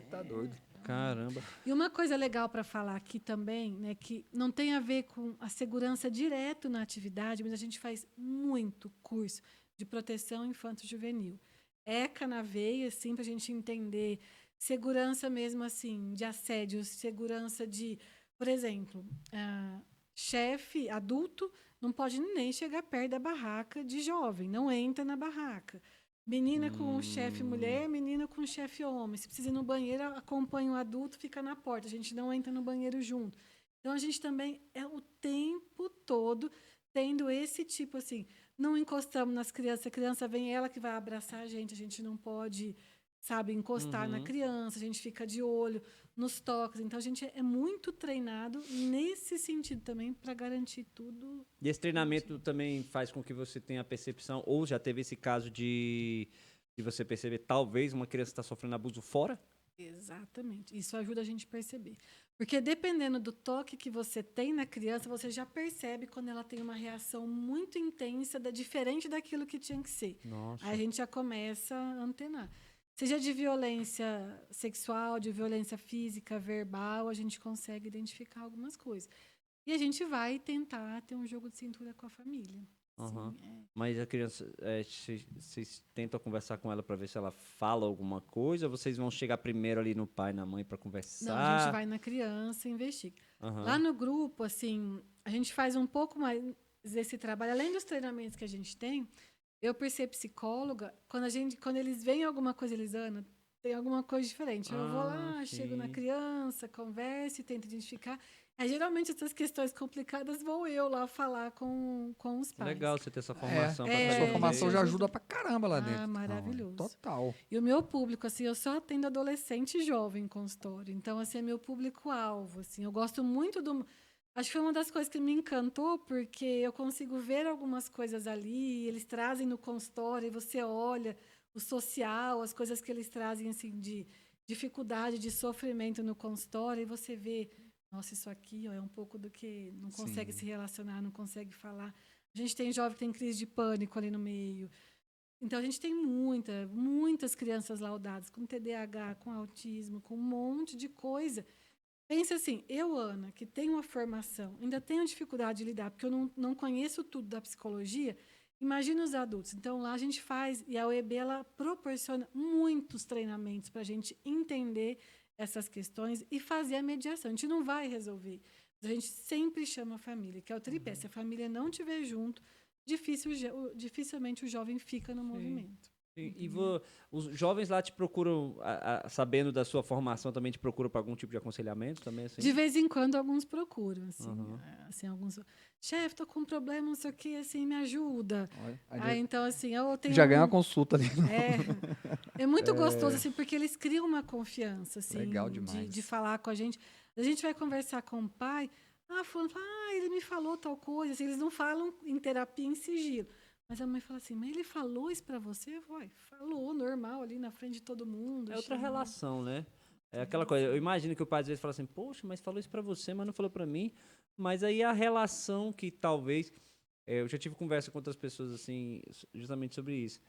Você tá doido. Caramba. E uma coisa legal para falar aqui também, né, que não tem a ver com a segurança direto na atividade, mas a gente faz muito curso de proteção infanto-juvenil. ECA na veia, assim, para a gente entender segurança mesmo assim, de assédio, segurança de, por exemplo, chefe adulto não pode nem chegar perto da barraca de jovem, não entra na barraca. Menina com chefe mulher, menina com chefe homem. Se precisa ir no banheiro, acompanha o adulto, fica na porta. A gente não entra no banheiro junto. Então, a gente também é o tempo todo tendo esse tipo assim. Não encostamos nas crianças. A criança vem, ela que vai abraçar a gente não pode, sabe, encostar na criança. A gente fica de olho nos toques. Então, a gente é muito treinado nesse sentido também para garantir tudo. E esse treinamento também faz com que você tenha a percepção, ou já teve esse caso de você perceber, talvez uma criança está sofrendo abuso fora? Exatamente. Isso ajuda a gente a perceber. Porque dependendo do toque que você tem na criança, você já percebe quando ela tem uma reação muito intensa, diferente daquilo que tinha que ser. Nossa. Aí a gente já começa a antenar. Seja de violência sexual, de violência física, verbal, a gente consegue identificar algumas coisas. E a gente vai tentar ter um jogo de cintura com a família. Uhum. Sim, Mas a criança, vocês tentam conversar com ela para ver se ela fala alguma coisa, ou vocês vão chegar primeiro ali no pai e na mãe para conversar? Não, a gente vai na criança e investiga. Uhum. Lá no grupo, assim, a gente faz um pouco mais desse trabalho. Além dos treinamentos que a gente tem, eu, por ser psicóloga, quando eles veem alguma coisa, Elisana, tem alguma coisa diferente. Eu vou lá, chego na criança, converso e tento identificar. Aí, geralmente, essas questões complicadas, vou eu lá falar com os pais. Legal você ter essa formação. A sua formação já ajuda pra caramba lá dentro. Maravilhoso. Total. E o meu público, assim, eu só atendo adolescente e jovem em consultório. Então, assim, é meu público-alvo, assim. Eu gosto muito do... Acho que foi uma das coisas que me encantou, porque eu consigo ver algumas coisas ali, eles trazem no consultório, e você olha o social, as coisas que eles trazem, assim, de dificuldade, de sofrimento no consultório, e você vê, nossa, isso aqui ó, é um pouco do que não consegue se relacionar, não consegue falar. A gente tem jovem que tem crise de pânico ali no meio. Então, a gente tem muitas crianças laudadas com TDAH, com autismo, com um monte de coisa. Pensa assim, eu, Ana, que tenho uma formação, ainda tenho dificuldade de lidar, porque eu não conheço tudo da psicologia, imagina os adultos. Então, lá a gente faz, e a UEB, ela proporciona muitos treinamentos para a gente entender essas questões e fazer a mediação. A gente não vai resolver, mas a gente sempre chama a família, que é o tripé. Se a família não estiver junto, dificilmente o jovem fica no movimento. E os jovens lá te procuram, sabendo da sua formação, também te procuram para algum tipo de aconselhamento também? Assim? De vez em quando, alguns procuram. Assim, alguns... Chefe, tô com um problema, não sei o que, assim, me ajuda. Aí, então, assim, eu tenho... Já ganha uma consulta ali. É muito gostoso, assim, porque eles criam uma confiança, assim, legal demais. De falar com a gente. A gente vai conversar com o pai, fulano fala, ele me falou tal coisa. Assim, eles não falam em terapia em sigilo. Mas a mãe fala assim, mas ele falou isso pra você? Falou, normal, ali na frente de todo mundo. É outra relação, né? É aquela coisa, eu imagino que o pai às vezes fala assim, poxa, mas falou isso pra você, mas não falou pra mim. Mas aí a relação que talvez... eu já tive conversa com outras pessoas, assim, justamente sobre isso.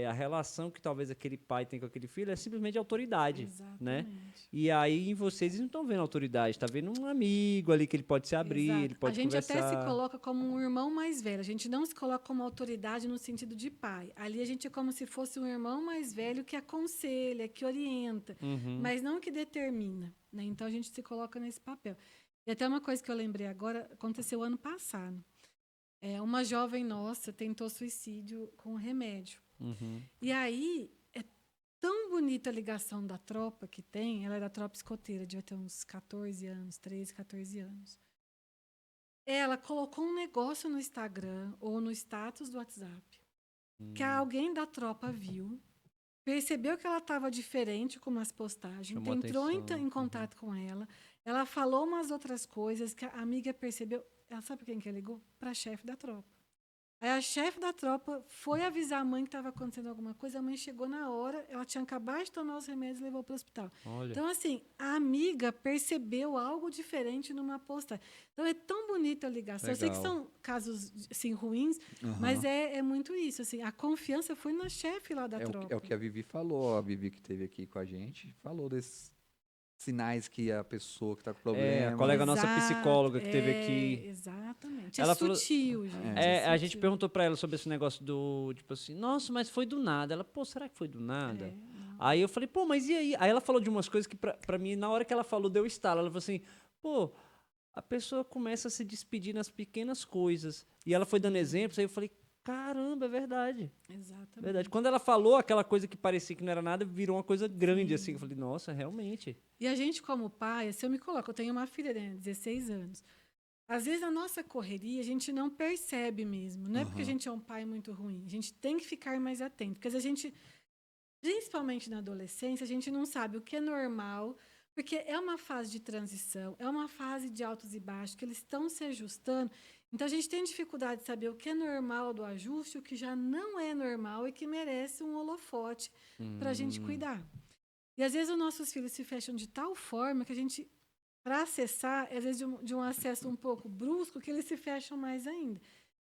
A relação que talvez aquele pai tem com aquele filho é simplesmente autoridade, né? E aí em vocês não estão vendo autoridade, tá vendo um amigo ali que ele pode se abrir, ele pode conversar. A gente até se coloca como um irmão mais velho, a gente não se coloca como autoridade no sentido de pai. Ali a gente é como se fosse um irmão mais velho que aconselha, que orienta, mas não que determina, né? Então a gente se coloca nesse papel. E até uma coisa que eu lembrei agora, aconteceu ano passado. Uma jovem nossa tentou suicídio com remédio. E aí, é tão bonita a ligação da tropa que tem, ela é da tropa escoteira, devia ter uns 14 anos, 13, 14 anos. Ela colocou um negócio no Instagram ou no status do WhatsApp, que alguém da tropa viu, percebeu que ela estava diferente com umas postagens, entrou em contato com ela, ela falou umas outras coisas que a amiga percebeu. Ela sabe quem que ligou? Para a chefe da tropa. Aí a chefe da tropa foi avisar a mãe que estava acontecendo alguma coisa, a mãe chegou na hora, ela tinha acabado de tomar os remédios e levou para o hospital. Olha. Então, assim, a amiga percebeu algo diferente numa postagem. Então, é tão bonita a ligação. Eu sei que Legal. são casos assim, ruins, mas é muito isso. Assim, a confiança foi na chefe lá da tropa. É o que a Vivi falou, a Vivi que esteve aqui com a gente, falou desses sinais que a pessoa que está com problema... a colega nossa Exato, psicóloga que teve aqui. Exatamente. Ela É falou- sutil, gente. A gente sutil. perguntou pra ela sobre esse negócio do, tipo assim, nossa, mas foi do nada. Ela, pô, será que foi do nada? É, não. Aí eu falei, pô, mas e aí? Aí ela falou de umas coisas que pra mim, na hora que ela falou, deu estalo. Ela falou assim, pô, a pessoa começa a se despedir nas pequenas coisas. E ela foi dando exemplos, aí eu falei, caramba, é verdade. Exatamente. Verdade. Quando ela falou aquela coisa que parecia que não era nada, virou uma coisa grande, assim. Eu falei, nossa, realmente. E a gente, como pai, se eu me coloco, eu tenho uma filha de 16 anos. Às vezes, a nossa correria, a gente não percebe mesmo. Não é porque a gente é um pai muito ruim. A gente tem que ficar mais atento. Porque a gente, principalmente na adolescência, a gente não sabe o que é normal, porque é uma fase de transição, é uma fase de altos e baixos, que eles estão se ajustando. Então, a gente tem dificuldade de saber o que é normal do ajuste, o que já não é normal e que merece um holofote para a gente cuidar. E, às vezes, os nossos filhos se fecham de tal forma que a gente, para acessar, às vezes, de um acesso um pouco brusco, que eles se fecham mais ainda.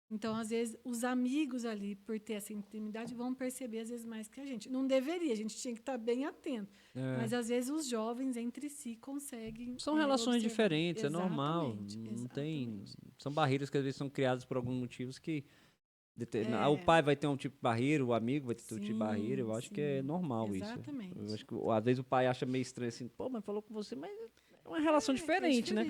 Então, às vezes, os amigos ali, por ter essa intimidade, vão perceber, às vezes, mais que a gente. Não deveria, a gente tinha que estar bem atento. Mas, às vezes, os jovens, entre si, conseguem... São relações observar. diferentes, é normal. Exatamente, Não tem. exatamente. São barreiras que às vezes são criadas por alguns motivos que. O pai vai ter um tipo de barreira, o amigo vai ter outro tipo de barreira. Eu acho que é normal isso. Exatamente. Eu acho que às vezes o pai acha meio estranho assim, pô, mas falou com você, mas é uma relação diferente, né?